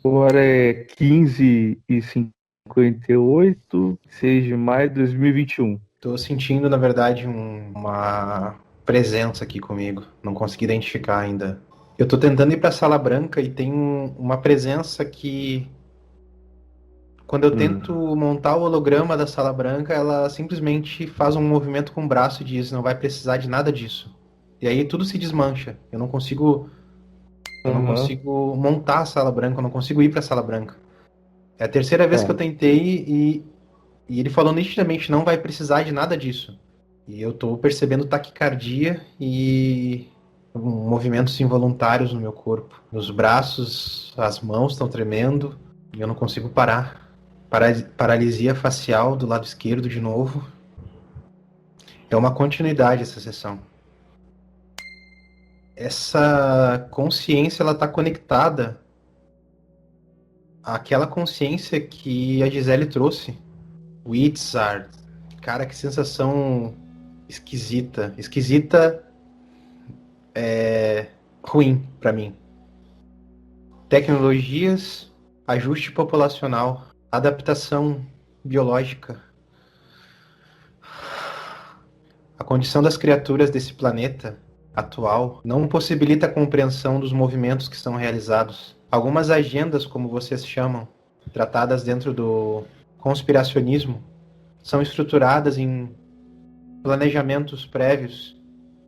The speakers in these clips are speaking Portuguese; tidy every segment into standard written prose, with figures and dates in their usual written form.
Agora é 15h58, 6 de maio de 2021. Tô sentindo, na verdade, uma presença aqui comigo. Não consegui identificar ainda. Eu tô tentando ir pra Sala Branca e tem uma presença que, quando eu tento Hum. montar o holograma da Sala Branca, ela simplesmente faz um movimento com o braço e diz: não vai precisar de nada disso. E aí tudo se desmancha. Eu não Aham. consigo montar a Sala Branca, eu não consigo ir pra Sala Branca. É a terceira vez que eu Tá. tentei e ele falou nitidamente: não vai precisar de nada disso. E eu tô percebendo taquicardia e movimentos involuntários no meu corpo. Meus braços, as mãos estão tremendo e eu não consigo parar. Paralisia facial do lado esquerdo de novo. É uma continuidade essa sessão. Essa consciência ela está conectada àquela consciência que a Gisele trouxe. O Itzard. Cara, que sensação esquisita. Esquisita, ruim para mim. Tecnologias, ajuste populacional, adaptação biológica. A condição das criaturas desse planeta atual não possibilita a compreensão dos movimentos que são realizados. Algumas agendas, como vocês chamam, tratadas dentro do conspiracionismo, são estruturadas em planejamentos prévios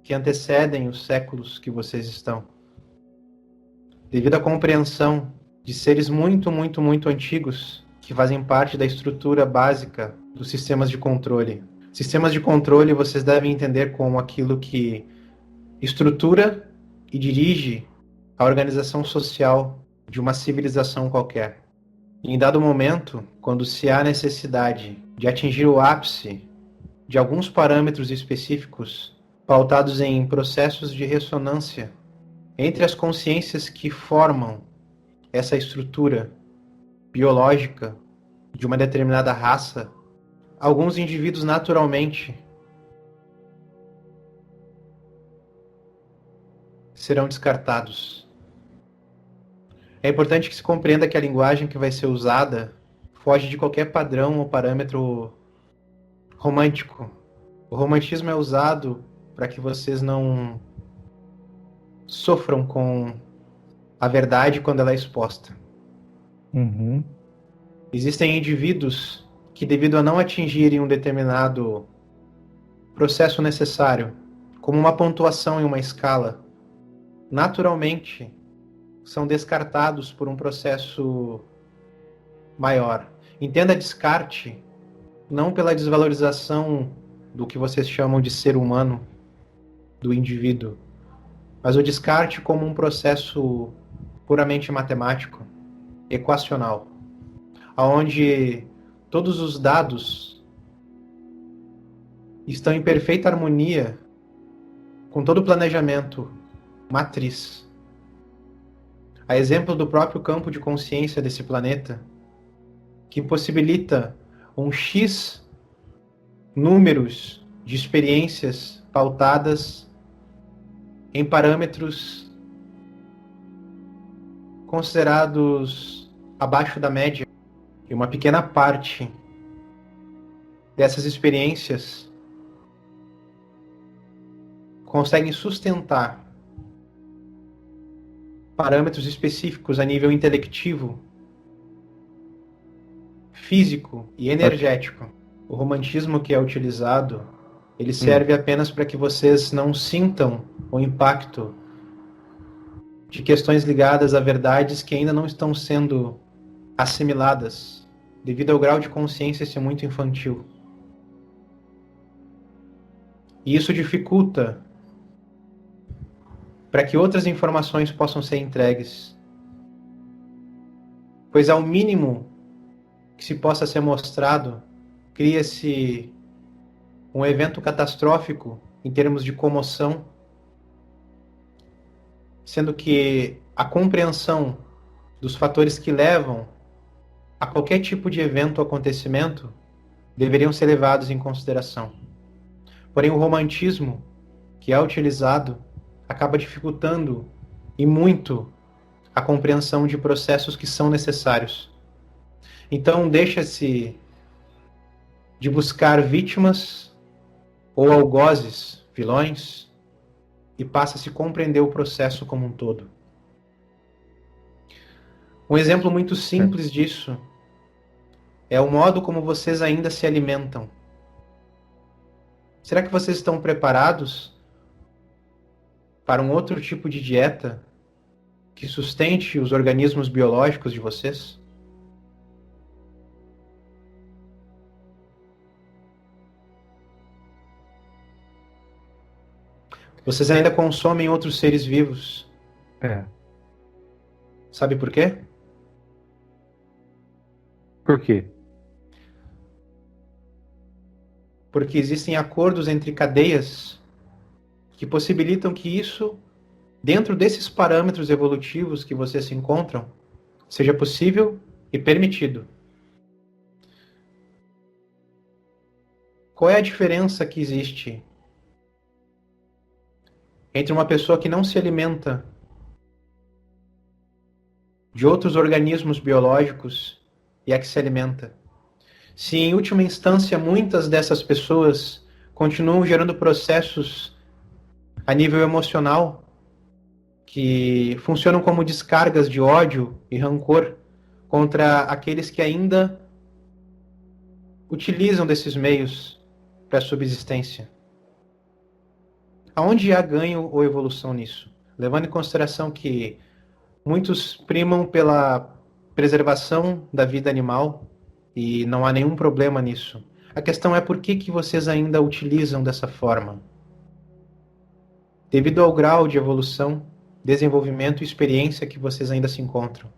que antecedem os séculos que vocês estão. Devido à compreensão de seres muito, muito, muito antigos que fazem parte da estrutura básica dos sistemas de controle. Sistemas de controle vocês devem entender como aquilo que estrutura e dirige a organização social de uma civilização qualquer. E em dado momento, quando se há necessidade de atingir o ápice de alguns parâmetros específicos pautados em processos de ressonância entre as consciências que formam essa estrutura biológica de uma determinada raça, alguns indivíduos naturalmente serão descartados. É importante que se compreenda que a linguagem que vai ser usada foge de qualquer padrão ou parâmetro romântico. O romantismo é usado para que vocês não sofram com a verdade quando ela é exposta. Uhum. Existem indivíduos que, devido a não atingirem um determinado processo necessário, como uma pontuação em uma escala, naturalmente são descartados por um processo maior. Entenda descarte não pela desvalorização do que vocês chamam de ser humano, do indivíduo, mas o descarte como um processo puramente matemático, equacional, onde todos os dados estão em perfeita harmonia com todo o planejamento matriz. A exemplo do próprio campo de consciência desse planeta, que possibilita um X números de experiências pautadas em parâmetros considerados abaixo da média, e uma pequena parte dessas experiências conseguem sustentar parâmetros específicos a nível intelectivo, físico e energético. O romantismo que é utilizado, ele serve apenas para que vocês não sintam o impacto de questões ligadas a verdades que ainda não estão sendo assimiladas, devido ao grau de consciência ser muito infantil. E isso dificulta para que outras informações possam ser entregues, pois ao mínimo que se possa ser mostrado, cria-se um evento catastrófico em termos de comoção, sendo que a compreensão dos fatores que levam a qualquer tipo de evento ou acontecimento deveriam ser levados em consideração. Porém, o romantismo que é utilizado acaba dificultando e muito a compreensão de processos que são necessários. Então, deixa-se de buscar vítimas ou algozes, vilões, e passa a se compreender o processo como um todo. Um exemplo muito simples disso é o modo como vocês ainda se alimentam. Será que vocês estão preparados para um outro tipo de dieta que sustente os organismos biológicos de vocês? Vocês ainda consomem outros seres vivos. Sabe por quê? Por quê? Porque existem acordos entre cadeias que possibilitam que isso, dentro desses parâmetros evolutivos que vocês se encontram, seja possível e permitido. Qual é a diferença que existe entre uma pessoa que não se alimenta de outros organismos biológicos e a que se alimenta? Se, em última instância, muitas dessas pessoas continuam gerando processos a nível emocional que funcionam como descargas de ódio e rancor contra aqueles que ainda utilizam desses meios para a subsistência. Aonde há ganho ou evolução nisso? Levando em consideração que muitos primam pela preservação da vida animal e não há nenhum problema nisso. A questão é por que vocês ainda utilizam dessa forma? Devido ao grau de evolução, desenvolvimento e experiência que vocês ainda se encontram.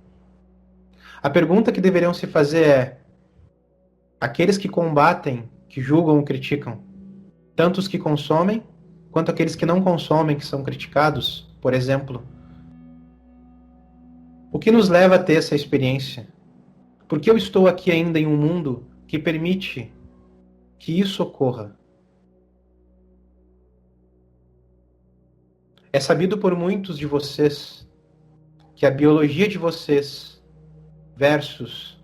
A pergunta que deveriam se fazer é: aqueles que combatem, que julgam ou criticam, tanto os que consomem, quanto aqueles que não consomem, que são criticados, por exemplo, o que nos leva a ter essa experiência? Por que eu estou aqui ainda em um mundo que permite que isso ocorra? É sabido por muitos de vocês que a biologia de vocês versus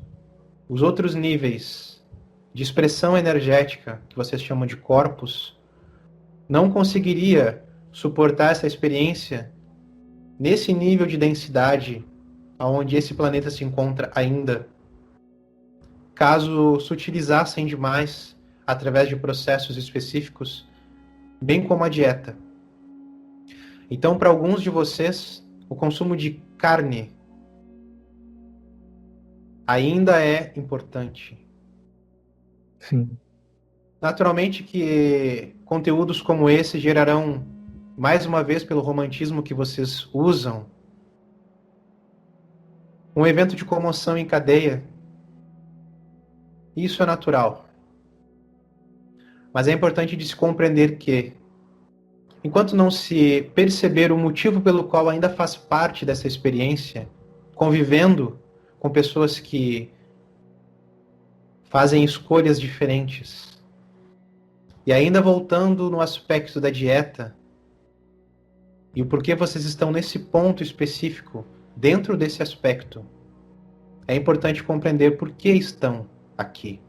os outros níveis de expressão energética, que vocês chamam de corpos, não conseguiria suportar essa experiência nesse nível de densidade aonde esse planeta se encontra ainda, caso se utilizassem demais através de processos específicos, bem como a dieta. Então, para alguns de vocês, o consumo de carne ainda é importante. Sim. Naturalmente que conteúdos como esse gerarão, mais uma vez pelo romantismo que vocês usam, um evento de comoção em cadeia. Isso é natural. Mas é importante de se compreender que, enquanto não se perceber o motivo pelo qual ainda faz parte dessa experiência, convivendo com pessoas que fazem escolhas diferentes, e ainda voltando no aspecto da dieta, e o porquê vocês estão nesse ponto específico, dentro desse aspecto, é importante compreender por que estão aqui.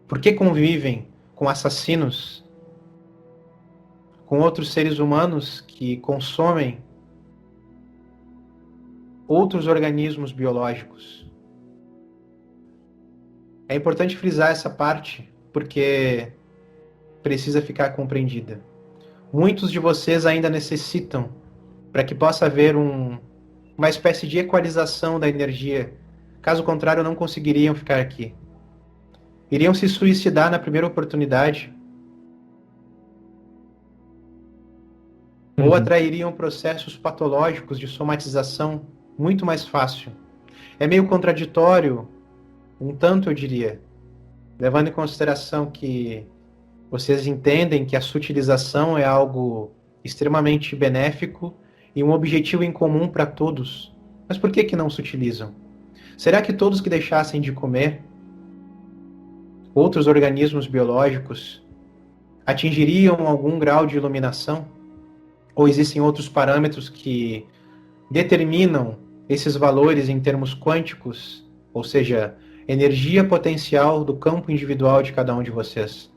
Por que convivem com assassinos, com outros seres humanos que consomem outros organismos biológicos. É importante frisar essa parte, porque precisa ficar compreendida. Muitos de vocês ainda necessitam, para que possa haver uma espécie de equalização da energia. Caso contrário, não conseguiriam ficar aqui. Iriam se suicidar na primeira oportunidade, ou atrairiam processos patológicos de somatização muito mais fácil. É meio contraditório, um tanto eu diria, levando em consideração que vocês entendem que a sutilização é algo extremamente benéfico e um objetivo em comum para todos. Mas por que não sutilizam? Será que todos que deixassem de comer outros organismos biológicos atingiriam algum grau de iluminação? Ou existem outros parâmetros que determinam esses valores em termos quânticos, ou seja, energia potencial do campo individual de cada um de vocês?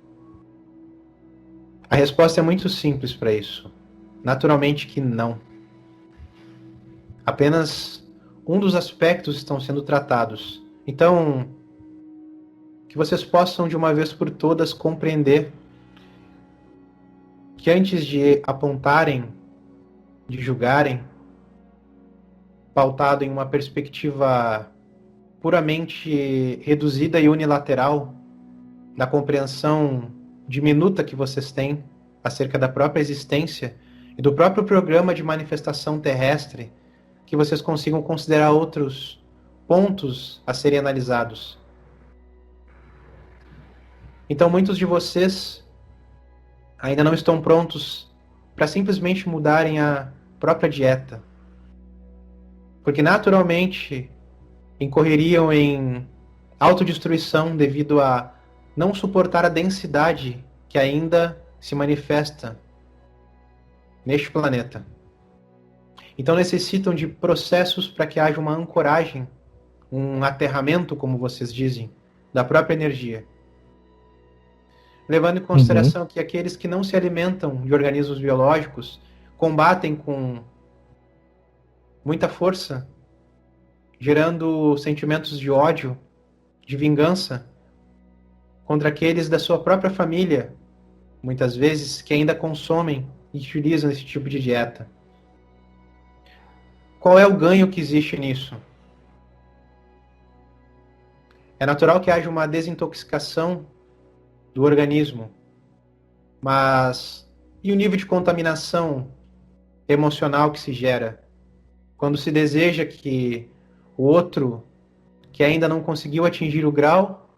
A resposta é muito simples para isso. Naturalmente que não. Apenas um dos aspectos estão sendo tratados. Então, que vocês possam de uma vez por todas compreender que antes de apontarem, de julgarem, pautado em uma perspectiva puramente reduzida e unilateral da compreensão diminuta que vocês têm acerca da própria existência e do próprio programa de manifestação terrestre, que vocês consigam considerar outros pontos a serem analisados. Então, muitos de vocês ainda não estão prontos para simplesmente mudarem a própria dieta, porque naturalmente incorreriam em autodestruição devido a não suportar a densidade que ainda se manifesta neste planeta. Então necessitam de processos para que haja uma ancoragem, um aterramento, como vocês dizem, da própria energia. Levando em consideração que aqueles que não se alimentam de organismos biológicos combatem com muita força, gerando sentimentos de ódio, de vingança, contra aqueles da sua própria família, muitas vezes, que ainda consomem e utilizam esse tipo de dieta. Qual é o ganho que existe nisso? É natural que haja uma desintoxicação do organismo, mas e o nível de contaminação emocional que se gera quando se deseja que o outro, que ainda não conseguiu atingir o grau,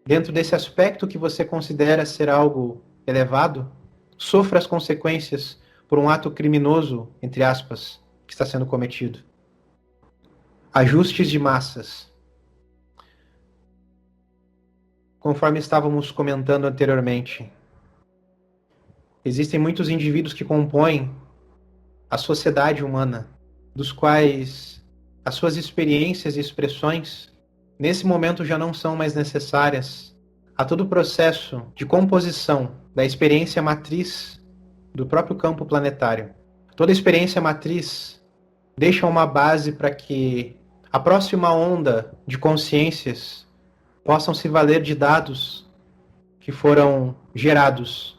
dentro desse aspecto que você considera ser algo elevado, sofra as consequências por um ato criminoso, entre aspas, que está sendo cometido? Ajustes de massas. Conforme estávamos comentando anteriormente, existem muitos indivíduos que compõem a sociedade humana, dos quais as suas experiências e expressões, nesse momento, já não são mais necessárias a todo o processo de composição da experiência matriz do próprio campo planetário. Toda experiência matriz deixa uma base para que a próxima onda de consciências possam se valer de dados que foram gerados,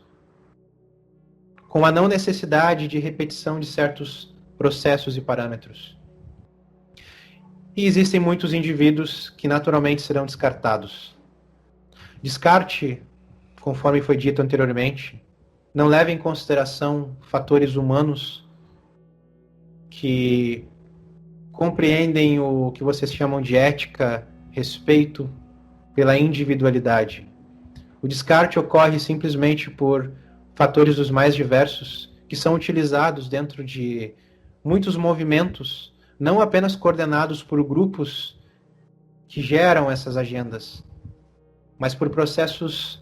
com a não necessidade de repetição de certos processos e parâmetros. E existem muitos indivíduos que naturalmente serão descartados. Descarte, conforme foi dito anteriormente, não leva em consideração fatores humanos que compreendem o que vocês chamam de ética, respeito pela individualidade. O descarte ocorre simplesmente por fatores os mais diversos que são utilizados dentro de muitos movimentos, não apenas coordenados por grupos que geram essas agendas, mas por processos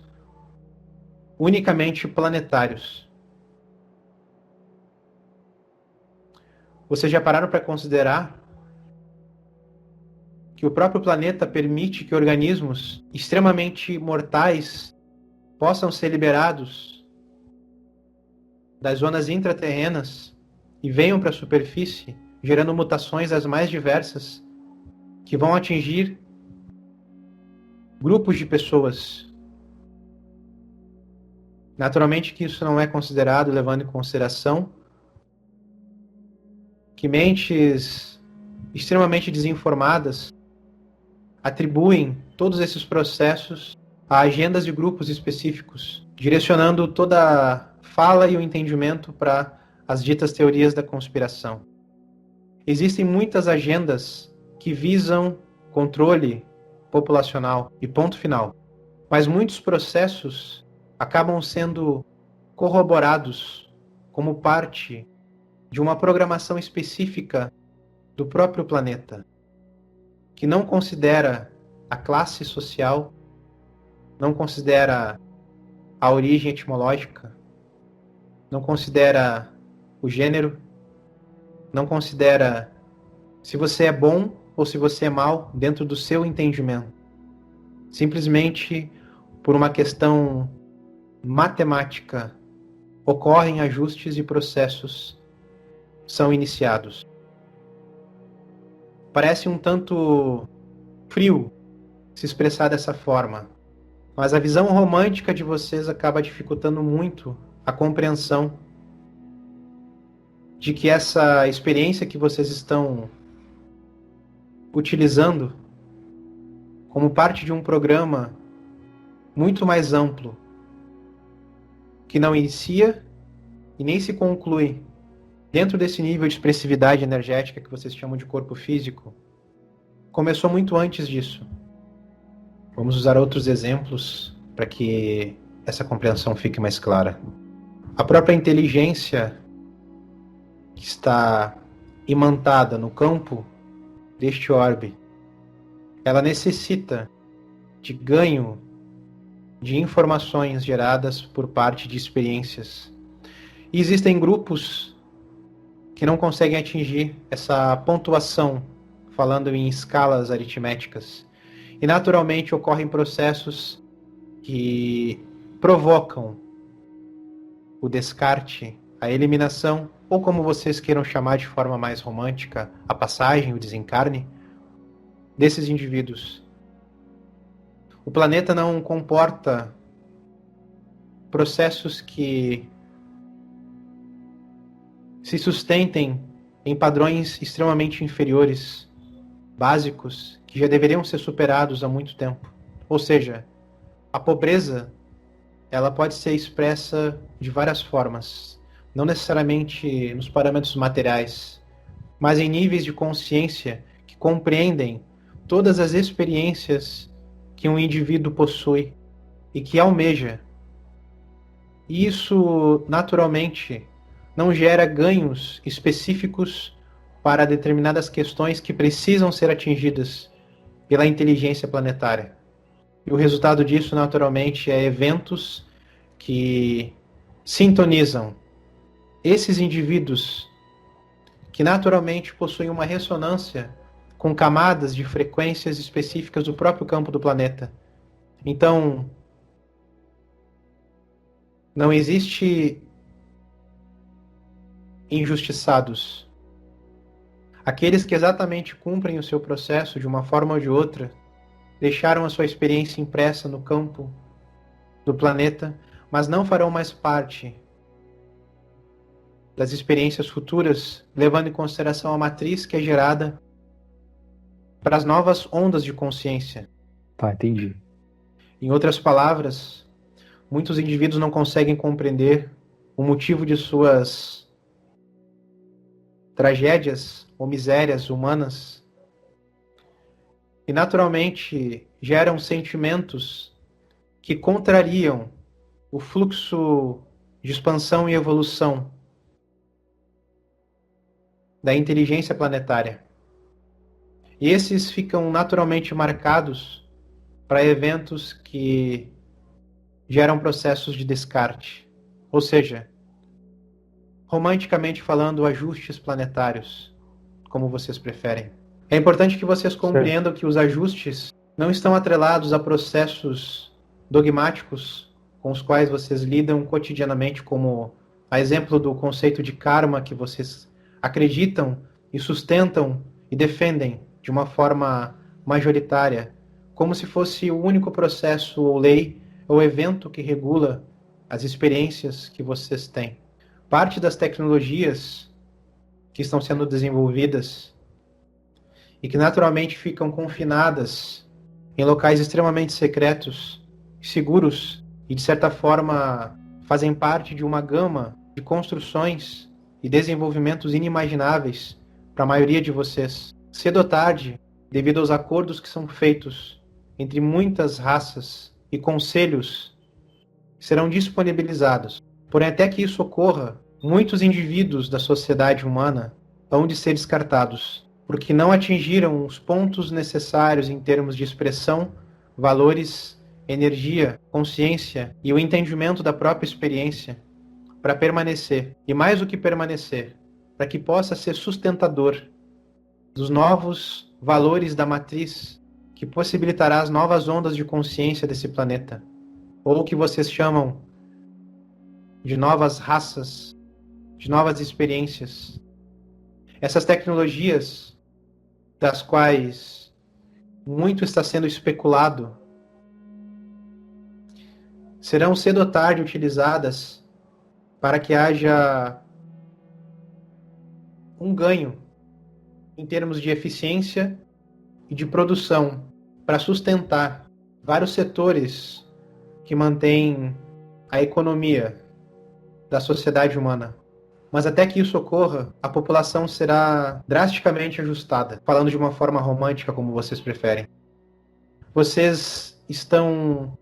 unicamente planetários. Vocês já pararam para considerar que o próprio planeta permite que organismos extremamente mortais possam ser liberados das zonas intraterrenas e venham para a superfície, gerando mutações as mais diversas, que vão atingir grupos de pessoas? Naturalmente que isso não é considerado, levando em consideração que mentes extremamente desinformadas atribuem todos esses processos a agendas de grupos específicos, direcionando toda a fala e o entendimento para as ditas teorias da conspiração. Existem muitas agendas que visam controle populacional e ponto final, mas muitos processos acabam sendo corroborados como parte de uma programação específica do próprio planeta, que não considera a classe social, não considera a origem etimológica, não considera o gênero, não considera se você é bom ou se você é mal dentro do seu entendimento. Simplesmente por uma questão matemática, ocorrem ajustes e processos são iniciados. Parece um tanto frio se expressar dessa forma, mas a visão romântica de vocês acaba dificultando muito a compreensão de que essa experiência que vocês estão utilizando como parte de um programa muito mais amplo, que não inicia e nem se conclui dentro desse nível de expressividade energética que vocês chamam de corpo físico, começou muito antes disso. Vamos usar outros exemplos para que essa compreensão fique mais clara. A própria inteligência que está imantada no campo deste orbe, ela necessita de ganho de informações geradas por parte de experiências. E existem grupos que não conseguem atingir essa pontuação, falando em escalas aritméticas. E naturalmente ocorrem processos que provocam o descarte, a eliminação, ou como vocês queiram chamar de forma mais romântica, a passagem, o desencarne, desses indivíduos. O planeta não comporta processos que se sustentem em padrões extremamente inferiores, básicos, que já deveriam ser superados há muito tempo. Ou seja, a pobreza, ela pode ser expressa de várias formas, não necessariamente nos parâmetros materiais, mas em níveis de consciência que compreendem todas as experiências que um indivíduo possui e que almeja. E isso, naturalmente, não gera ganhos específicos para determinadas questões que precisam ser atingidas pela inteligência planetária. E o resultado disso, naturalmente, é eventos que sintonizam esses indivíduos que naturalmente possuem uma ressonância com camadas de frequências específicas do próprio campo do planeta. Então, não existe injustiçados. Aqueles que exatamente cumprem o seu processo de uma forma ou de outra, deixaram a sua experiência impressa no campo do planeta, mas não farão mais parte das experiências futuras, levando em consideração a matriz que é gerada para as novas ondas de consciência. Tá, entendi. Em outras palavras, muitos indivíduos não conseguem compreender o motivo de suas tragédias ou misérias humanas e naturalmente geram sentimentos que contrariam o fluxo de expansão e evolução da inteligência planetária. E esses ficam naturalmente marcados para eventos que geram processos de descarte, ou seja, romanticamente falando, ajustes planetários, como vocês preferem. É importante que vocês compreendam que os ajustes não estão atrelados a processos dogmáticos com os quais vocês lidam cotidianamente, como a exemplo do conceito de karma que vocês acreditam e sustentam e defendem de uma forma majoritária, como se fosse o único processo ou lei ou evento que regula as experiências que vocês têm. Parte das tecnologias que estão sendo desenvolvidas e que naturalmente ficam confinadas em locais extremamente secretos, seguros e de certa forma fazem parte de uma gama de construções e desenvolvimentos inimagináveis para a maioria de vocês. Cedo ou tarde, devido aos acordos que são feitos entre muitas raças e conselhos, serão disponibilizados. Porém, até que isso ocorra, muitos indivíduos da sociedade humana hão de ser descartados, porque não atingiram os pontos necessários em termos de expressão, valores, energia, consciência e o entendimento da própria experiência para permanecer, e mais do que permanecer, para que possa ser sustentador dos novos valores da matriz que possibilitará as novas ondas de consciência desse planeta, ou o que vocês chamam de novas raças, de novas experiências. Essas tecnologias, das quais muito está sendo especulado, serão cedo ou tarde utilizadas para que haja um ganho em termos de eficiência e de produção para sustentar vários setores que mantêm a economia da sociedade humana. Mas até que isso ocorra, a população será drasticamente ajustada, falando de uma forma romântica, como vocês preferem. Vocês estão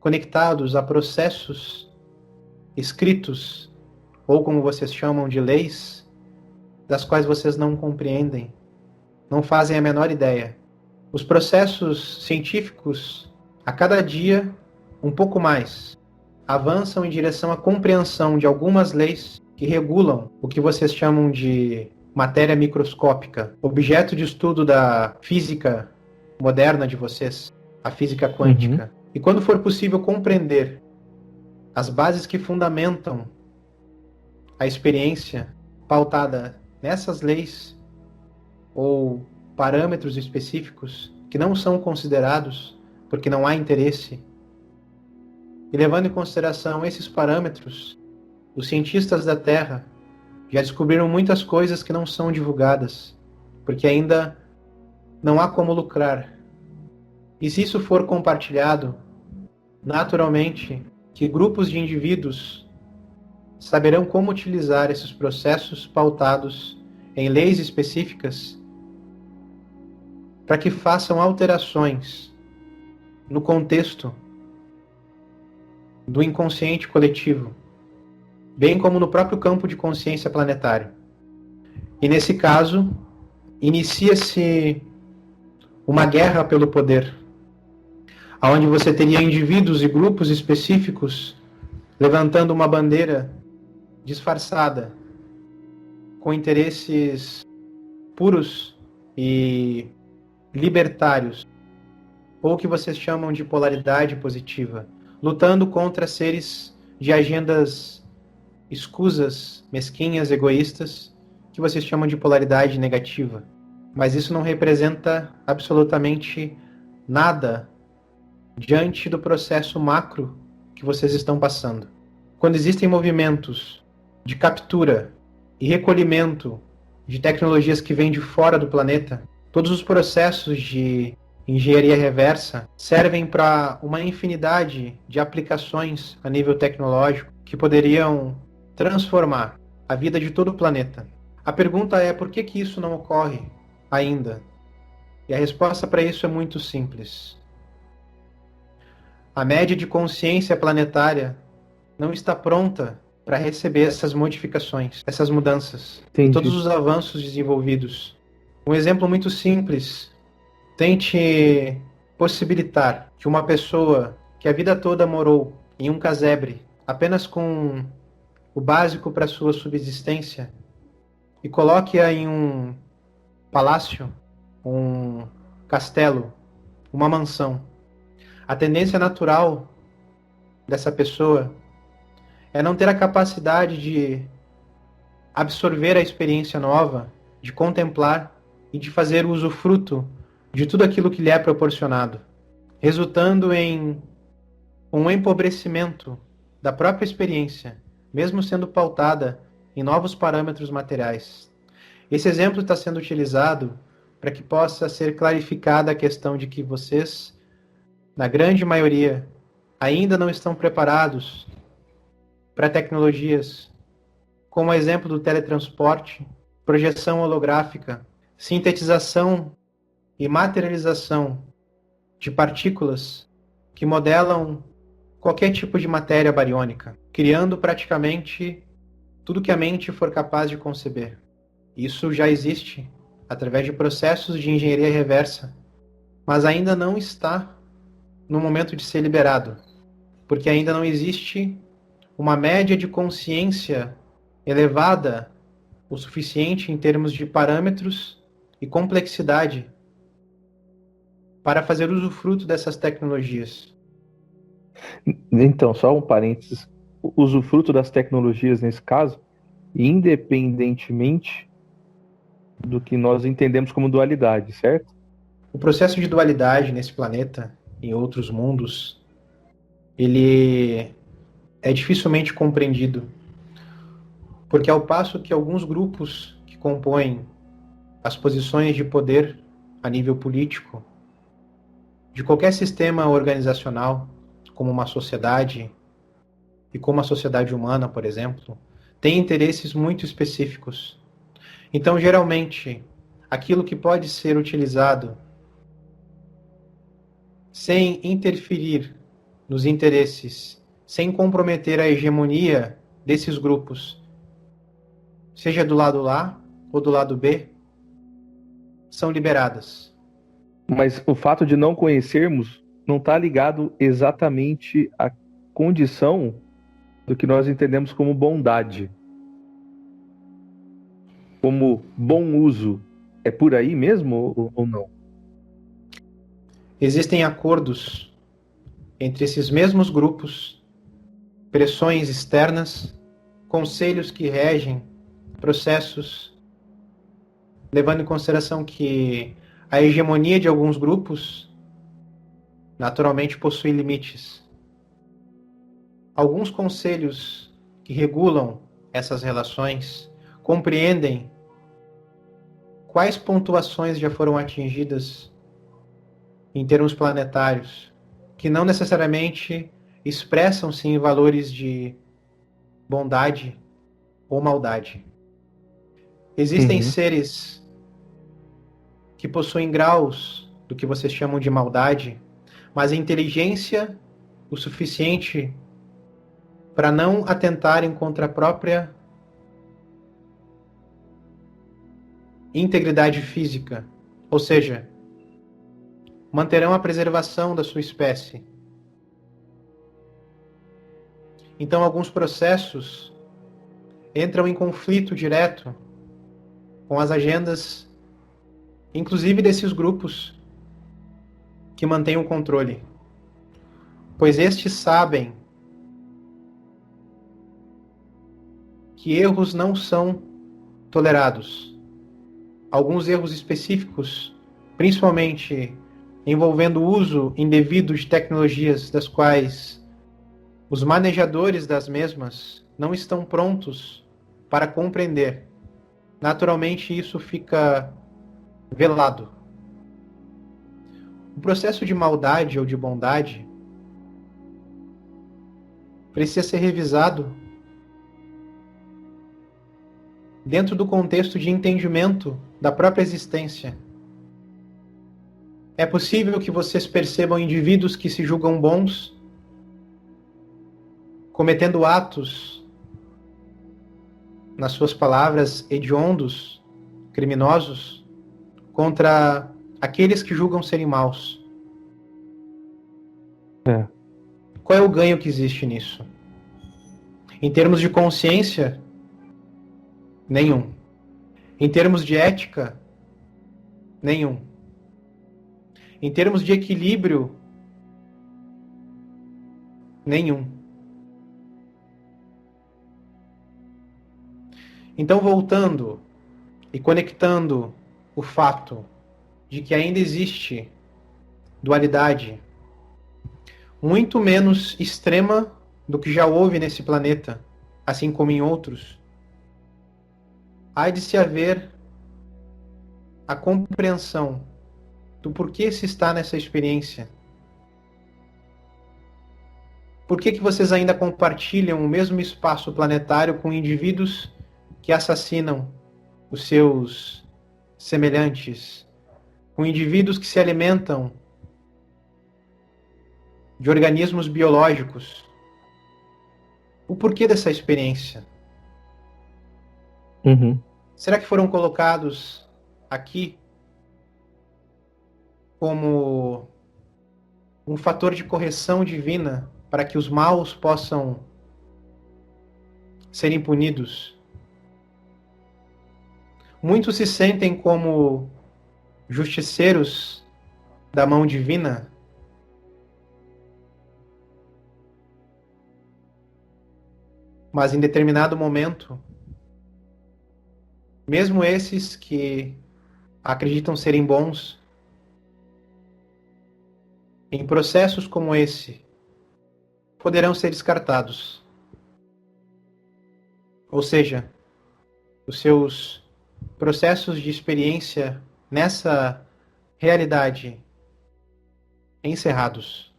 conectados a processos escritos, ou como vocês chamam de leis, das quais vocês não compreendem, não fazem a menor ideia. Os processos científicos, a cada dia, um pouco mais, avançam em direção à compreensão de algumas leis que regulam o que vocês chamam de matéria microscópica, objeto de estudo da física moderna de vocês, a física quântica. E quando for possível compreender as bases que fundamentam a experiência pautada nessas leis ou parâmetros específicos que não são considerados porque não há interesse, e levando em consideração esses parâmetros, os cientistas da Terra já descobriram muitas coisas que não são divulgadas, porque ainda não há como lucrar. E se isso for compartilhado, naturalmente que grupos de indivíduos saberão como utilizar esses processos pautados em leis específicas para que façam alterações no contexto do inconsciente coletivo, bem como no próprio campo de consciência planetário. E nesse caso, inicia-se uma guerra pelo poder, onde você teria indivíduos e grupos específicos levantando uma bandeira disfarçada, com interesses puros e libertários, ou o que vocês chamam de polaridade positiva, lutando contra seres de agendas escusas, mesquinhas, egoístas, que vocês chamam de polaridade negativa. Mas isso não representa absolutamente nada diante do processo macro que vocês estão passando. Quando existem movimentos de captura e recolhimento de tecnologias que vêm de fora do planeta, todos os processos de engenharia reversa servem para uma infinidade de aplicações a nível tecnológico que poderiam transformar a vida de todo o planeta. A pergunta é por que isso não ocorre ainda? E a resposta para isso é muito simples. A média de consciência planetária não está pronta para receber essas modificações, essas mudanças, todos os avanços desenvolvidos. Um exemplo muito simples: tente possibilitar que uma pessoa que a vida toda morou em um casebre, apenas com o básico para sua subsistência, e coloque-a em um palácio, um castelo, uma mansão. A tendência natural dessa pessoa é não ter a capacidade de absorver a experiência nova, de contemplar e de fazer usufruto de tudo aquilo que lhe é proporcionado, resultando em um empobrecimento da própria experiência, mesmo sendo pautada em novos parâmetros materiais. Esse exemplo está sendo utilizado para que possa ser clarificada a questão de que vocês, na grande maioria, ainda não estão preparados para tecnologias como o exemplo do teletransporte, projeção holográfica, sintetização e materialização de partículas que modelam qualquer tipo de matéria bariônica, criando praticamente tudo que a mente for capaz de conceber. Isso já existe através de processos de engenharia reversa, mas ainda não está no momento de ser liberado, porque ainda não existe uma média de consciência elevada o suficiente em termos de parâmetros e complexidade para fazer usufruto dessas tecnologias. Então, só um parênteses. O usufruto das tecnologias, nesse caso, independentemente do que nós entendemos como dualidade, certo? O processo de dualidade nesse planeta, em outros mundos, ele é dificilmente compreendido, porque ao passo que alguns grupos que compõem as posições de poder a nível político de qualquer sistema organizacional, como uma sociedade e como a sociedade humana, por exemplo, têm interesses muito específicos. Então, geralmente, aquilo que pode ser utilizado sem interferir nos interesses, sem comprometer a hegemonia desses grupos, seja do lado A ou do lado B, são liberadas. Mas o fato de não conhecermos não está ligado exatamente à condição do que nós entendemos como bondade, como bom uso. É por aí mesmo ou não? Existem acordos entre esses mesmos grupos, pressões externas, conselhos que regem processos, levando em consideração que a hegemonia de alguns grupos naturalmente possui limites. Alguns conselhos que regulam essas relações compreendem quais pontuações já foram atingidas em termos planetários, que não necessariamente expressam-se em valores de bondade ou maldade. Existem seres que possuem graus do que vocês chamam de maldade, mas a inteligência o suficiente para não atentarem contra a própria integridade física, ou seja, manterão a preservação da sua espécie. Então, alguns processos entram em conflito direto com as agendas, inclusive desses grupos que mantêm o controle, pois estes sabem que erros não são tolerados. Alguns erros específicos, principalmente envolvendo o uso indevido de tecnologias das quais os manejadores das mesmas não estão prontos para compreender. Naturalmente, isso fica velado. O processo de maldade ou de bondade precisa ser revisado dentro do contexto de entendimento da própria existência. É possível que vocês percebam indivíduos que se julgam bons, cometendo atos, nas suas palavras, hediondos, criminosos, contra aqueles que julgam serem maus. Qual é o ganho que existe nisso? Em termos de consciência, nenhum. Em termos de ética, nenhum. Em termos de equilíbrio, nenhum. Então, voltando e conectando o fato de que ainda existe dualidade muito menos extrema do que já houve nesse planeta, assim como em outros, há de se haver a compreensão do porquê se está nessa experiência. Por que vocês ainda compartilham o mesmo espaço planetário com indivíduos que assassinam os seus semelhantes, com indivíduos que se alimentam de organismos biológicos? O porquê dessa experiência? Será que foram colocados aqui como um fator de correção divina para que os maus possam serem punidos? Muitos se sentem como justiceiros da mão divina, mas em determinado momento, mesmo esses que acreditam serem bons, em processos como esse, poderão ser descartados. Ou seja, os seus processos de experiência nessa realidade encerrados.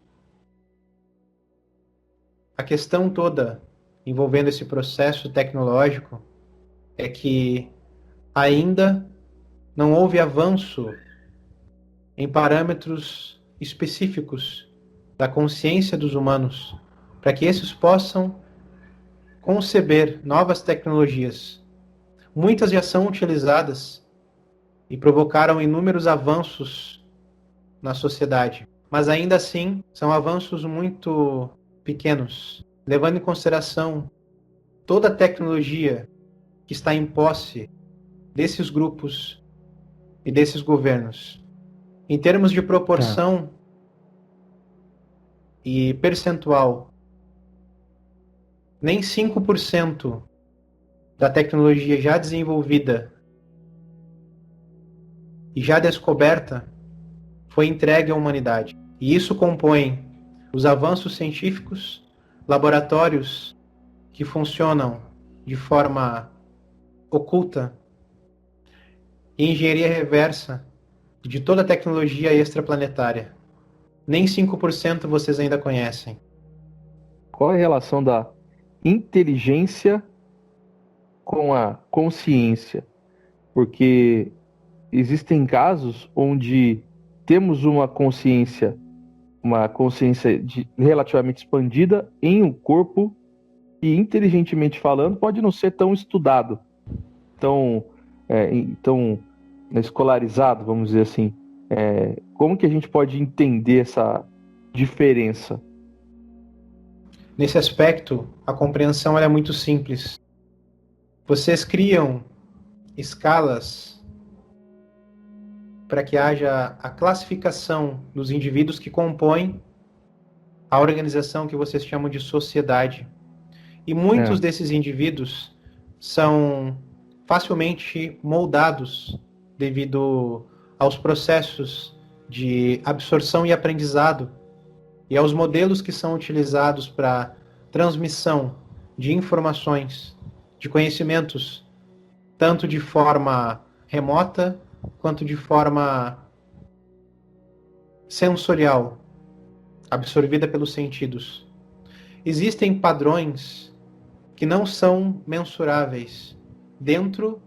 A questão toda envolvendo esse processo tecnológico é que ainda não houve avanço em parâmetros específicos da consciência dos humanos para que esses possam conceber novas tecnologias. Muitas já são utilizadas e provocaram inúmeros avanços na sociedade, mas ainda assim são avanços muito pequenos, levando em consideração toda a tecnologia que está em posse desses grupos e desses governos. Em termos de proporção e percentual, nem 5% da tecnologia já desenvolvida e já descoberta foi entregue à humanidade. E isso compõe os avanços científicos, laboratórios que funcionam de forma oculta e engenharia reversa de toda a tecnologia extraplanetária. Nem 5% vocês ainda conhecem. Qual é a relação da inteligência com a consciência? Porque existem casos onde temos uma consciência relativamente expandida em um corpo que, inteligentemente falando, pode não ser tão estudado, tão escolarizado, vamos dizer assim. Como que a gente pode entender essa diferença? Nesse aspecto, a compreensão é muito simples. Vocês criam escalas para que haja a classificação dos indivíduos que compõem a organização que vocês chamam de sociedade. E muitos desses indivíduos são facilmente moldados devido aos processos de absorção e aprendizado e aos modelos que são utilizados para transmissão de informações, de conhecimentos, tanto de forma remota quanto de forma sensorial, absorvida pelos sentidos. Existem padrões que não são mensuráveis dentro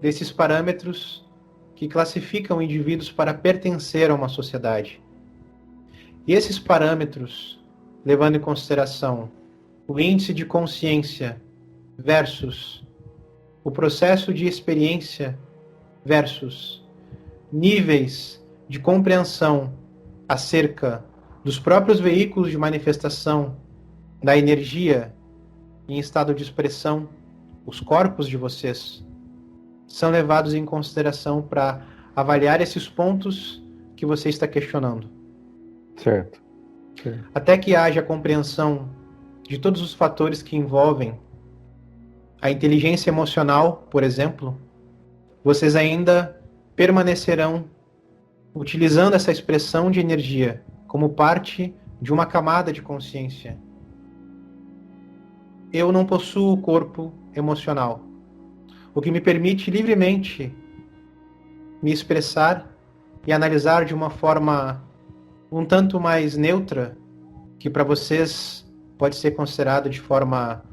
desses parâmetros que classificam indivíduos para pertencer a uma sociedade. E esses parâmetros, levando em consideração o índice de consciência versus o processo de experiência versus níveis de compreensão acerca dos próprios veículos de manifestação da energia em estado de expressão, os corpos de vocês, são levados em consideração para avaliar esses pontos que você está questionando. Certo. Até que haja compreensão de todos os fatores que envolvem a inteligência emocional, por exemplo, vocês ainda permanecerão utilizando essa expressão de energia como parte de uma camada de consciência. Eu não possuo corpo emocional, o que me permite livremente me expressar e analisar de uma forma um tanto mais neutra, que para vocês pode ser considerado de forma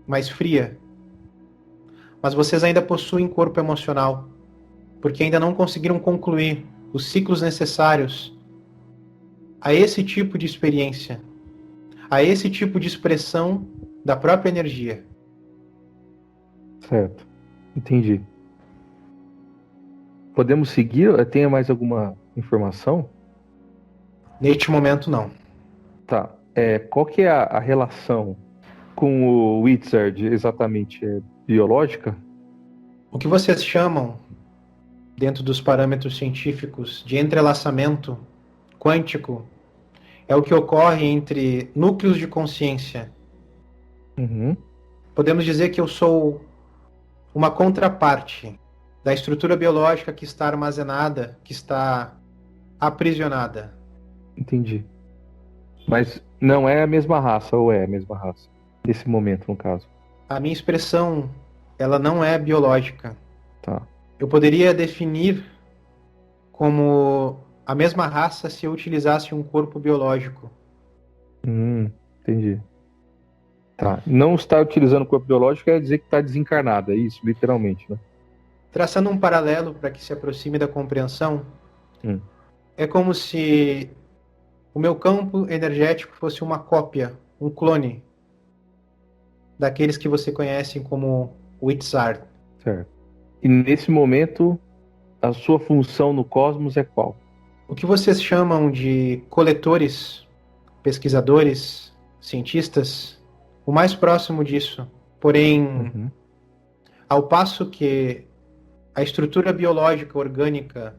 mais fria. Mas vocês ainda possuem corpo emocional, porque ainda não conseguiram concluir os ciclos necessários a esse tipo de experiência, a esse tipo de expressão da própria energia. Certo, entendi. Podemos seguir? Tem mais alguma informação? Neste momento, não. Tá. Qual que é a relação com o Wizard exatamente? É biológica? O que vocês chamam dentro dos parâmetros científicos de entrelaçamento quântico, é o que ocorre entre núcleos de consciência. Uhum. Podemos dizer que eu sou uma contraparte da estrutura biológica que está armazenada, que está aprisionada. Entendi. Mas não é a mesma raça, ou é a mesma raça? Nesse momento, no caso. A minha expressão, ela não é biológica. Tá. Eu poderia definir como a mesma raça se eu utilizasse um corpo biológico. Entendi. Tá. Não estar utilizando o corpo biológico quer dizer que está desencarnado, é isso, literalmente, né? Traçando um paralelo para que se aproxime da compreensão, Hum. é como se o meu campo energético fosse uma cópia, um clone daqueles que você conhece como Witzard. Certo. E nesse momento, a sua função no cosmos é qual? O que vocês chamam de coletores, pesquisadores, cientistas, o mais próximo disso. Porém, ao passo que a estrutura biológica orgânica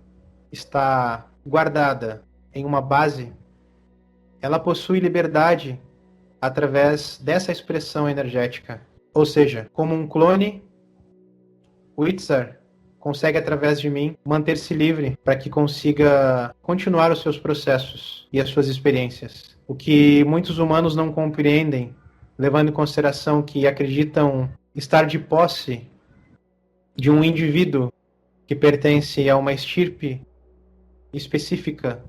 está guardada em uma base, ela possui liberdade através dessa expressão energética. Ou seja, como um clone, o Itzar consegue, através de mim, manter-se livre para que consiga continuar os seus processos e as suas experiências. O que muitos humanos não compreendem, levando em consideração que acreditam estar de posse de um indivíduo que pertence a uma estirpe específica.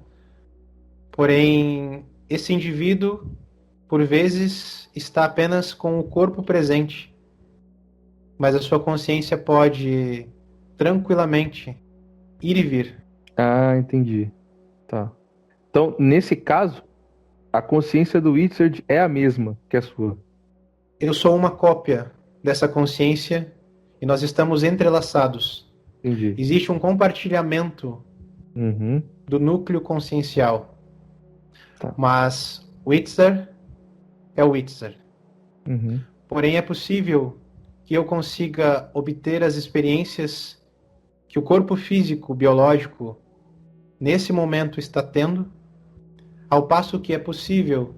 Porém, esse indivíduo, por vezes, está apenas com o corpo presente, mas a sua consciência pode tranquilamente ir e vir. Ah, entendi. Tá. Então, nesse caso, a consciência do Wizard é a mesma que a sua. Eu sou uma cópia dessa consciência e nós estamos entrelaçados. Entendi. Existe um compartilhamento do núcleo consciencial. Tá. Mas o Itzar é o Itzar. Porém, é possível que eu consiga obter as experiências que o corpo físico, biológico, nesse momento está tendo, ao passo que é possível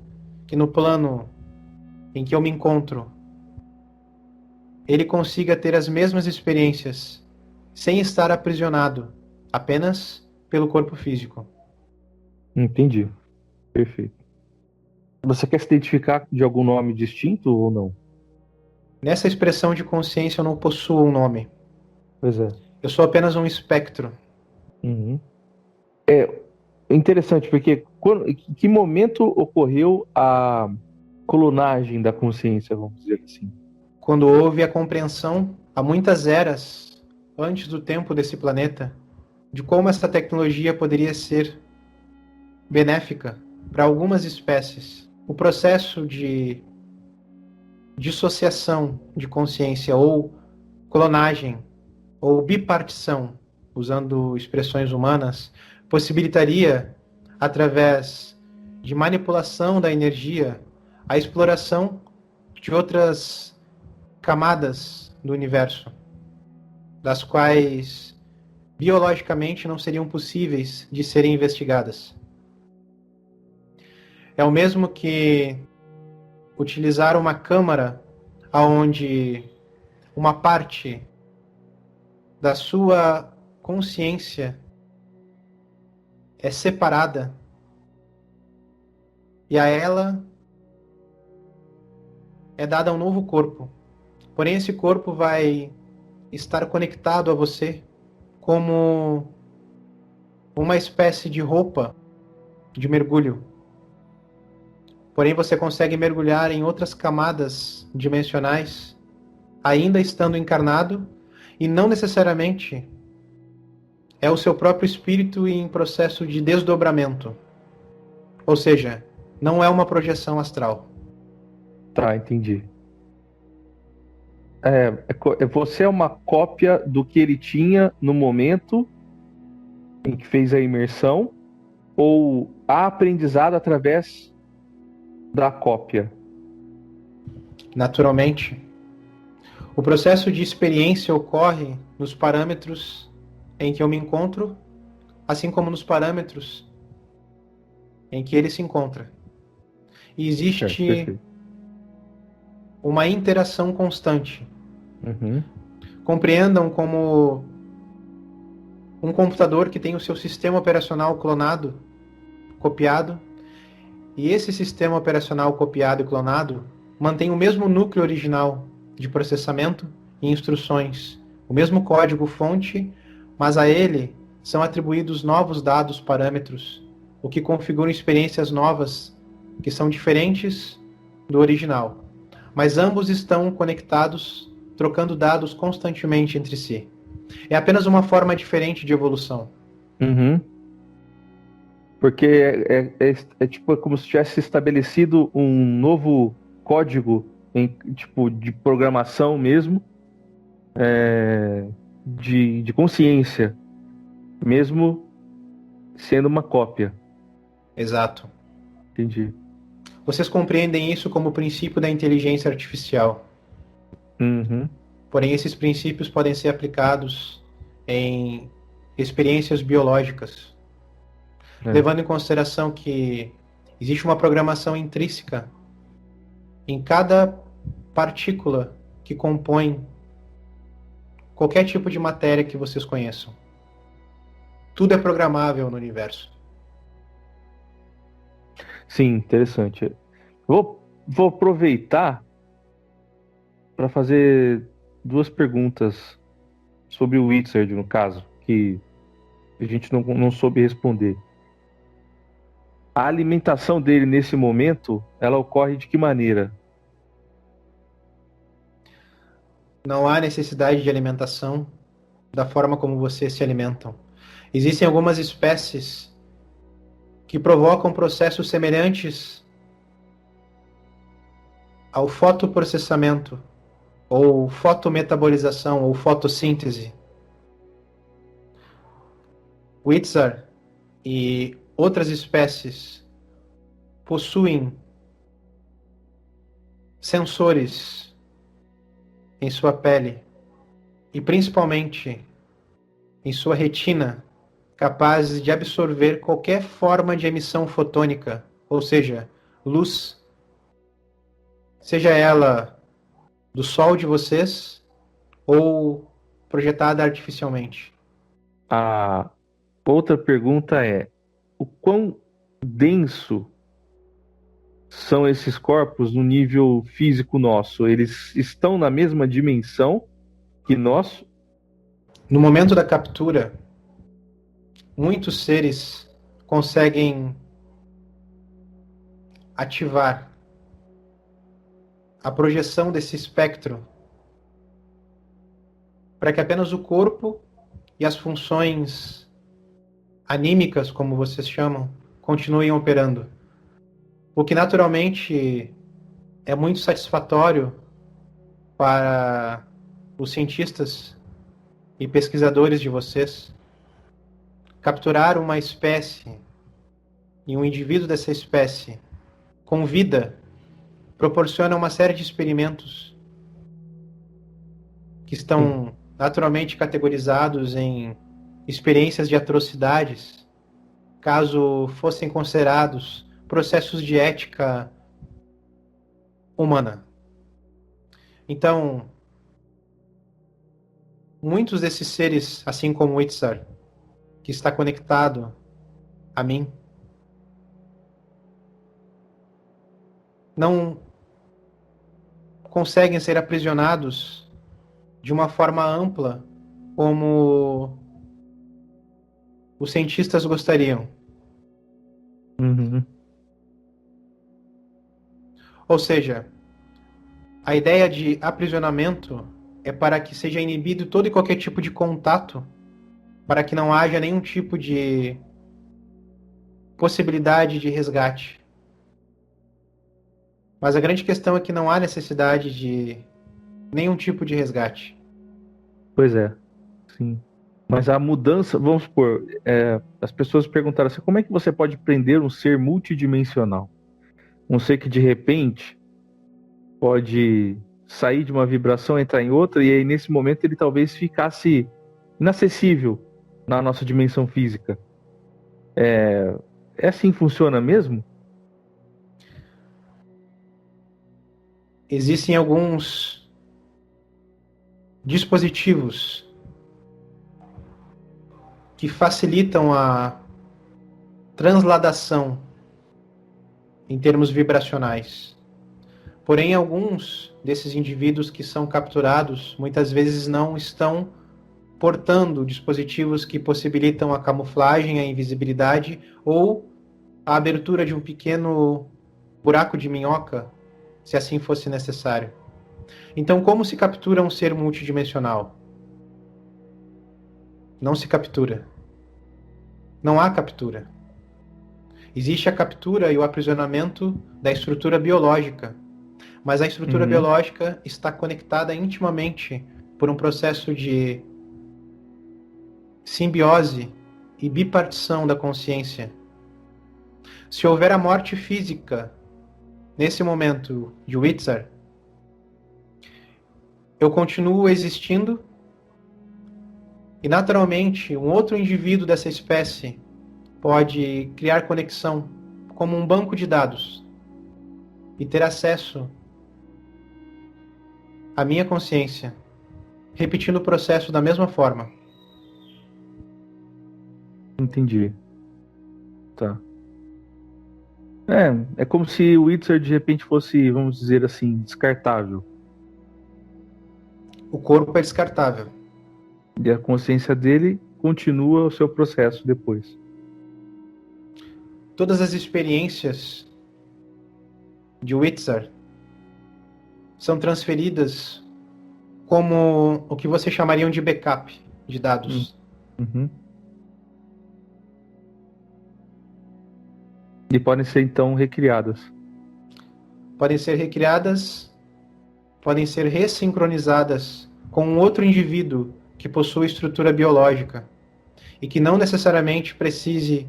que no plano em que eu me encontro, ele consiga ter as mesmas experiências, sem estar aprisionado, apenas pelo corpo físico. Entendi. Perfeito. Você quer se identificar de algum nome distinto ou não? Nessa expressão de consciência eu não possuo um nome. Pois é. Eu sou apenas um espectro. É interessante, porque em que momento ocorreu a clonagem da consciência, vamos dizer assim? Quando houve a compreensão, há muitas eras, antes do tempo desse planeta, de como essa tecnologia poderia ser benéfica para algumas espécies. O processo de dissociação de consciência ou clonagem ou bipartição, usando expressões humanas, possibilitaria, através de manipulação da energia, a exploração de outras camadas do universo, das quais biologicamente não seriam possíveis de serem investigadas. É o mesmo que utilizar uma câmara onde uma parte da sua consciência é separada e a ela é dada um novo corpo. Porém, esse corpo vai estar conectado a você como uma espécie de roupa de mergulho. Porém, você consegue mergulhar em outras camadas dimensionais, ainda estando encarnado, e não necessariamente é o seu próprio espírito em processo de desdobramento. Ou seja, não é uma projeção astral. Tá, entendi. Você é uma cópia do que ele tinha no momento em que fez a imersão, ou há aprendizado através da cópia? Naturalmente, o processo de experiência ocorre nos parâmetros em que eu me encontro, assim como nos parâmetros em que ele se encontra. E Certo, existe perfeito. uma interação constante. Uhum. Compreendam como um computador que tem o seu sistema operacional clonado, copiado, e esse sistema operacional copiado e clonado mantém o mesmo núcleo original de processamento e instruções, o mesmo código-fonte, mas a ele são atribuídos novos dados, parâmetros, o que configura experiências novas que são diferentes do original. Mas ambos estão conectados, trocando dados constantemente entre si. É apenas uma forma diferente de evolução. Uhum. Porque é tipo como se tivesse estabelecido um novo código tipo de programação mesmo, de consciência, mesmo sendo uma cópia. Exato. Entendi. Vocês compreendem isso como o princípio da inteligência artificial. Uhum. Porém, esses princípios podem ser aplicados em experiências biológicas, É. levando em consideração que existe uma programação intrínseca em cada partícula que compõe qualquer tipo de matéria que vocês conheçam. Tudo é programável no universo. Sim, interessante. Vou aproveitar para fazer duas perguntas sobre o Wizard, no caso, que a gente não soube responder. A alimentação dele nesse momento, ela ocorre de que maneira? Não há necessidade de alimentação da forma como vocês se alimentam. Existem algumas espécies que provocam processos semelhantes ao fotoprocessamento, ou fotometabolização, ou fotossíntese. O Itzar e outras espécies possuem sensores em sua pele e principalmente em sua retina, capazes de absorver qualquer forma de emissão fotônica, ou seja, luz, seja ela do sol de vocês ou projetada artificialmente. A outra pergunta é: o quão denso são esses corpos no nível físico nosso? Eles estão na mesma dimensão que nós? No momento da captura, muitos seres conseguem ativar a projeção desse espectro para que apenas o corpo e as funções anímicas, como vocês chamam, continuem operando. O que naturalmente é muito satisfatório para os cientistas e pesquisadores de vocês. Capturar uma espécie e um indivíduo dessa espécie com vida proporciona uma série de experimentos que estão naturalmente categorizados em experiências de atrocidades, caso fossem considerados processos de ética humana. Então, muitos desses seres, assim como o Itzar, que está conectado a mim, não conseguem ser aprisionados de uma forma ampla como os cientistas gostariam. Uhum. Ou seja, a ideia de aprisionamento é para que seja inibido todo e qualquer tipo de contato, para que não haja nenhum tipo de possibilidade de resgate. Mas a grande questão é que não há necessidade de nenhum tipo de resgate. Pois é, sim. Mas a mudança, vamos supor, as pessoas perguntaram assim: como é que você pode prender um ser multidimensional? Um ser que de repente pode sair de uma vibração, entrar em outra, e aí nesse momento ele talvez ficasse inacessível na nossa dimensão física. É assim que funciona mesmo? Existem alguns dispositivos que facilitam a transladação em termos vibracionais. Porém, alguns desses indivíduos que são capturados muitas vezes não estão portando dispositivos que possibilitam a camuflagem, a invisibilidade ou a abertura de um pequeno buraco de minhoca, se assim fosse necessário. Então, como se captura um ser multidimensional? Não se captura. Não há captura. Existe a captura e o aprisionamento da estrutura biológica, mas a estrutura biológica está conectada intimamente por um processo de simbiose e bipartição da consciência. Se houver a morte física nesse momento de Witzar, eu continuo existindo e naturalmente um outro indivíduo dessa espécie pode criar conexão como um banco de dados e ter acesso à minha consciência, repetindo o processo da mesma forma. Entendi. Tá. É como se o Witcher de repente fosse, vamos dizer assim, descartável. O corpo é descartável. E a consciência dele continua o seu processo depois. Todas as experiências de Witzar são transferidas como o que vocês chamariam de backup de dados. Uhum. E podem ser então recriadas. Podem ser recriadas, podem ser ressincronizadas com um outro indivíduo que possui estrutura biológica e que não necessariamente precise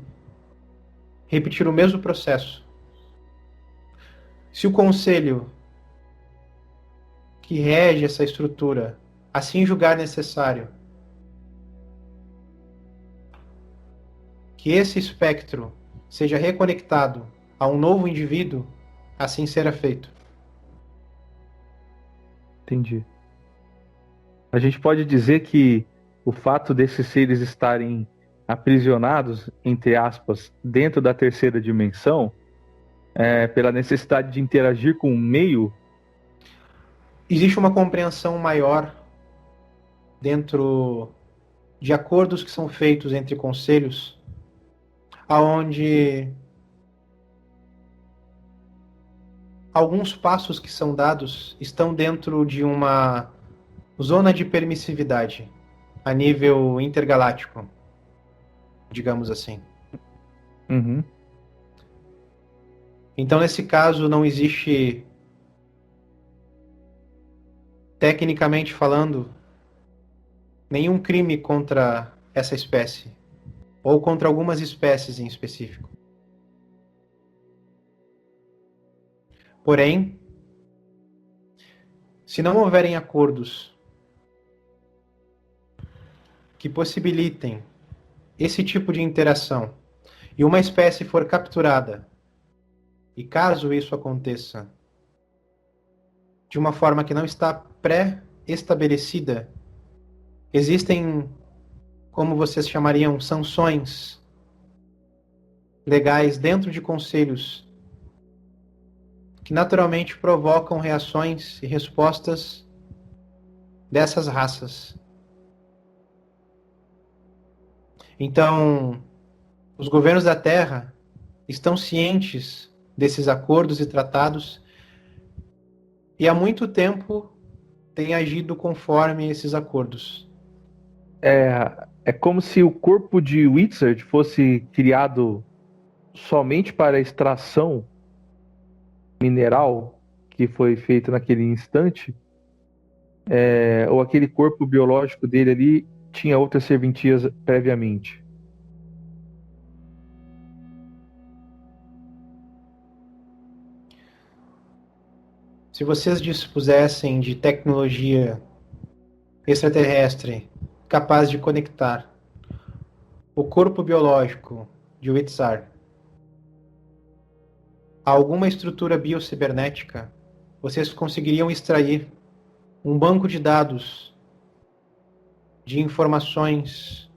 repetir o mesmo processo. Se o conselho que rege essa estrutura assim julgar necessário que esse espectro seja reconectado a um novo indivíduo, assim será feito. Entendi. A gente pode dizer que o fato desses seres estarem aprisionados, entre aspas, dentro da terceira dimensão, pela necessidade de interagir com o meio. Existe uma compreensão maior dentro de acordos que são feitos entre conselhos, aonde alguns passos que são dados estão dentro de uma zona de permissividade a nível intergaláctico, digamos assim. Uhum. Então, nesse caso, não existe, tecnicamente falando, nenhum crime contra essa espécie, ou contra algumas espécies em específico. Porém, se não houverem acordos que possibilitem esse tipo de interação e uma espécie for capturada, e caso isso aconteça de uma forma que não está pré-estabelecida, existem, como vocês chamariam, sanções legais dentro de conselhos que naturalmente provocam reações e respostas dessas raças. Então, os governos da Terra estão cientes desses acordos e tratados e há muito tempo têm agido conforme esses acordos. É como se o corpo de Wizard fosse criado somente para a extração mineral que foi feita naquele instante, ou aquele corpo biológico dele ali tinha outras serventias previamente. Se vocês dispusessem de tecnologia extraterrestre capaz de conectar o corpo biológico de Witzar a alguma estrutura biocibernética, vocês conseguiriam extrair um banco de dados de informações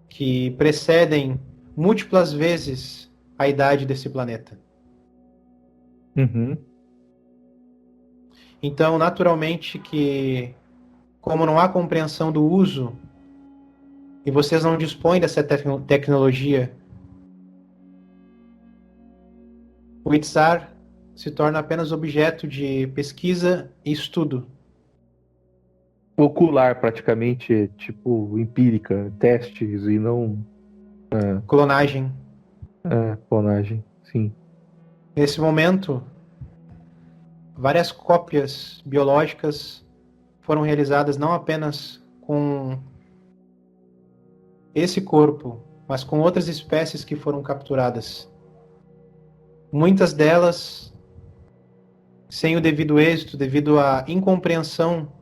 que precedem múltiplas vezes a idade desse planeta. Uhum. Então, naturalmente que, como não há compreensão do uso, e vocês não dispõem dessa tecnologia, o Itzar se torna apenas objeto de pesquisa e estudo. Ocular, praticamente, tipo, empírica, testes e não Clonagem. clonagem. Sim. Nesse momento, várias cópias biológicas foram realizadas não apenas com esse corpo, mas com outras espécies que foram capturadas. Muitas delas sem o devido êxito, devido à incompreensão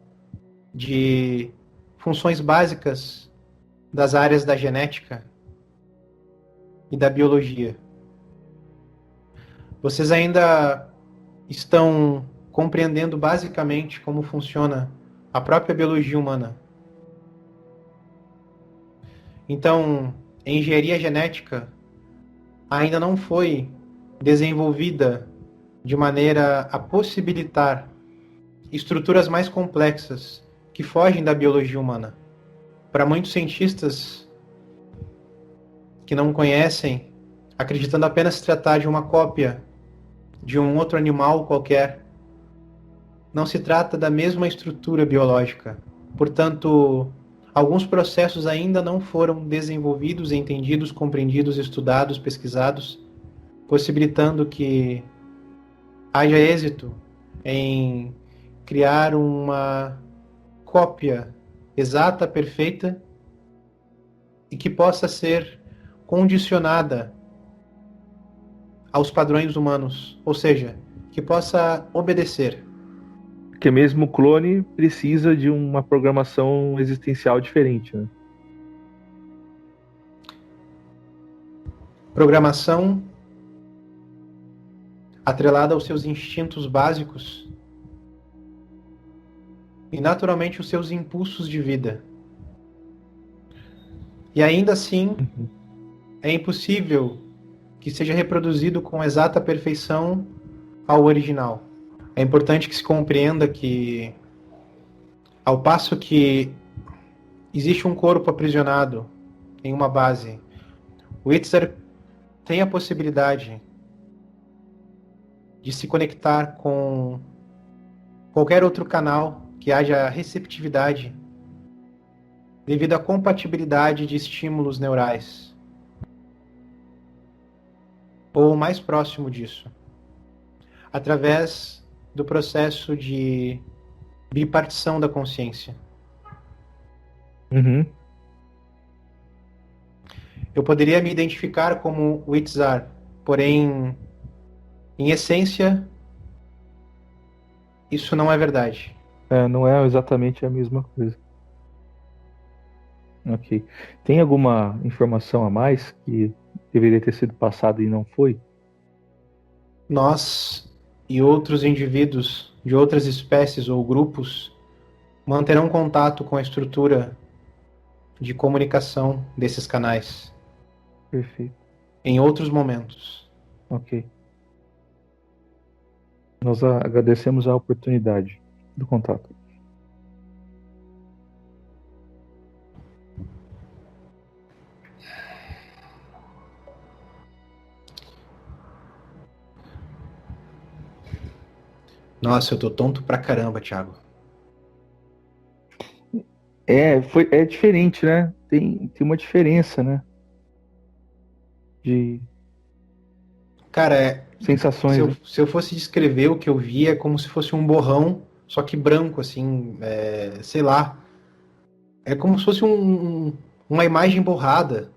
de funções básicas das áreas da genética e da biologia. Vocês ainda estão compreendendo basicamente como funciona a própria biologia humana. Então, a engenharia genética ainda não foi desenvolvida de maneira a possibilitar estruturas mais complexas que fogem da biologia humana. Para muitos cientistas que não conhecem, acreditando apenas se tratar de uma cópia de um outro animal qualquer, não se trata da mesma estrutura biológica. Portanto, alguns processos ainda não foram desenvolvidos, entendidos, compreendidos, estudados, pesquisados, possibilitando que haja êxito em criar uma cópia exata, perfeita e que possa ser condicionada aos padrões humanos, ou seja, que possa obedecer. Porque mesmo o clone precisa de uma programação existencial diferente, né? Programação atrelada aos seus instintos básicos e naturalmente os seus impulsos de vida. E ainda assim, é impossível que seja reproduzido com exata perfeição ao original. É importante que se compreenda que, ao passo que existe um corpo aprisionado em uma base, o Itzer tem a possibilidade de se conectar com qualquer outro canal que haja receptividade devido à compatibilidade de estímulos neurais, ou mais próximo disso, através do processo de bipartição da consciência. Uhum. Eu poderia me identificar como o Itzar, porém, em essência, isso não é verdade. Não é exatamente a mesma coisa. Ok. Tem alguma informação a mais que deveria ter sido passada e não foi? Nós e outros indivíduos de outras espécies ou grupos manterão contato com a estrutura de comunicação desses canais Perfeito. em outros momentos. Ok. Nós agradecemos a oportunidade do contato. Nossa, eu tô tonto pra caramba, Thiago. É diferente, né? Tem uma diferença, né? De Cara, sensações, né? se eu fosse descrever o que eu vi, é como se fosse um borrão, só que branco, assim, sei lá. É como se fosse uma imagem borrada.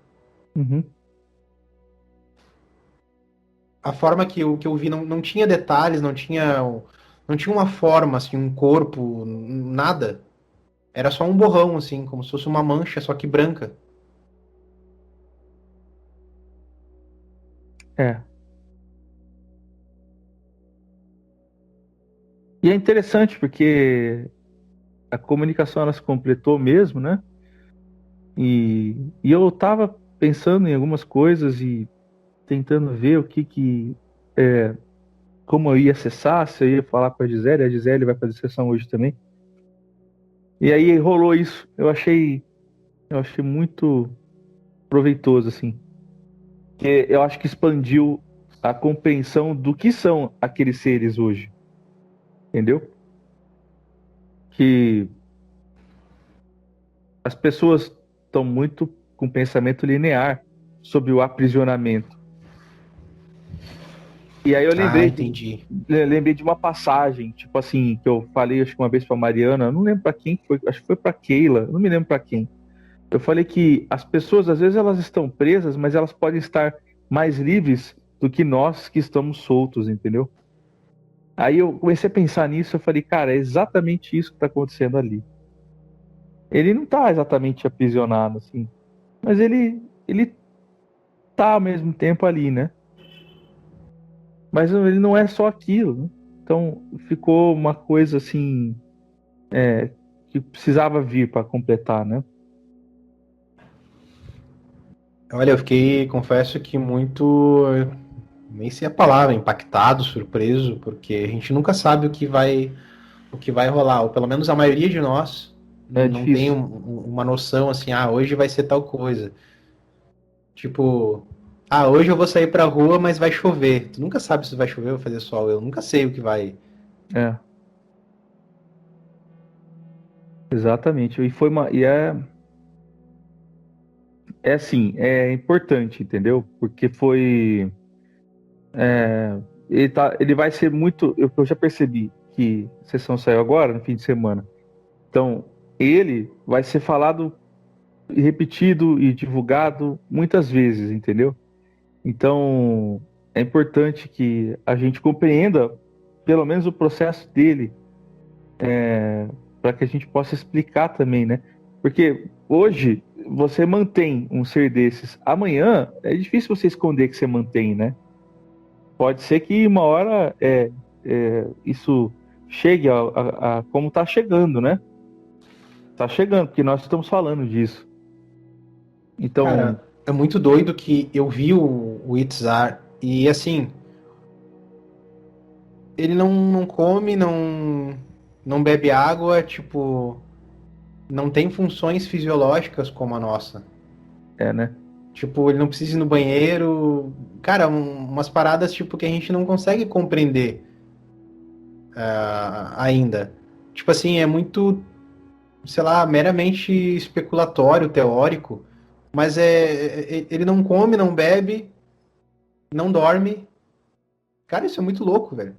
Uhum. A forma que eu vi não tinha detalhes, não tinha uma forma, assim, um corpo, nada. Era só um borrão, assim, como se fosse uma mancha, só que branca. É. E é interessante porque a comunicação ela se completou mesmo, né? E eu tava pensando em algumas coisas e tentando ver o que como eu ia acessar, se eu ia falar com a Gisele vai fazer sessão hoje também. E aí rolou isso. Eu achei muito proveitoso, assim. Porque eu acho que expandiu a compreensão do que são aqueles seres hoje, entendeu? Que as pessoas estão muito com pensamento linear sobre o aprisionamento. E aí eu Ah, lembrei de, entendi. lembrei de uma passagem, tipo assim, que eu falei acho que uma vez para Mariana, eu não lembro para quem foi, acho que foi para Keila, não me lembro para quem. Eu falei que as pessoas às vezes elas estão presas, mas elas podem estar mais livres do que nós que estamos soltos, entendeu? Aí eu comecei a pensar nisso, eu falei, cara, é exatamente isso que está acontecendo ali. Ele não está exatamente aprisionado, assim, mas ele tá ao mesmo tempo ali, né? Mas ele não é só aquilo, né? Então ficou uma coisa assim que precisava vir para completar, né? Olha, eu fiquei, confesso que muito, nem sei a palavra, impactado, surpreso, porque a gente nunca sabe o que vai rolar, ou pelo menos a maioria de nós É não tem difícil. uma noção assim, ah, hoje vai ser tal coisa. Tipo, ah, hoje eu vou sair pra rua, mas vai chover. Tu nunca sabe se vai chover ou fazer sol. Eu nunca sei o que vai. É, exatamente. É assim, é importante, entendeu? Porque foi ele vai ser muito, eu já percebi que a sessão saiu agora no fim de semana. Então, ele vai ser falado e repetido e divulgado muitas vezes, entendeu? Então, é importante que a gente compreenda pelo menos o processo dele, para que a gente possa explicar também, né? Porque hoje você mantém um ser desses, amanhã é difícil você esconder que você mantém, né? Pode ser que uma hora isso chegue a como tá chegando, né? Tá chegando, porque nós estamos falando disso. Então, Cara, é muito doido que eu vi o Itzar e assim, ele não come, não bebe água, tipo, não tem funções fisiológicas como a nossa. né? Tipo, ele não precisa ir no banheiro. Cara, umas paradas tipo que a gente não consegue compreender ainda. Tipo assim, é muito, sei lá, meramente especulatório, teórico, mas ele não come, não bebe, não dorme. Cara, isso é muito louco, velho.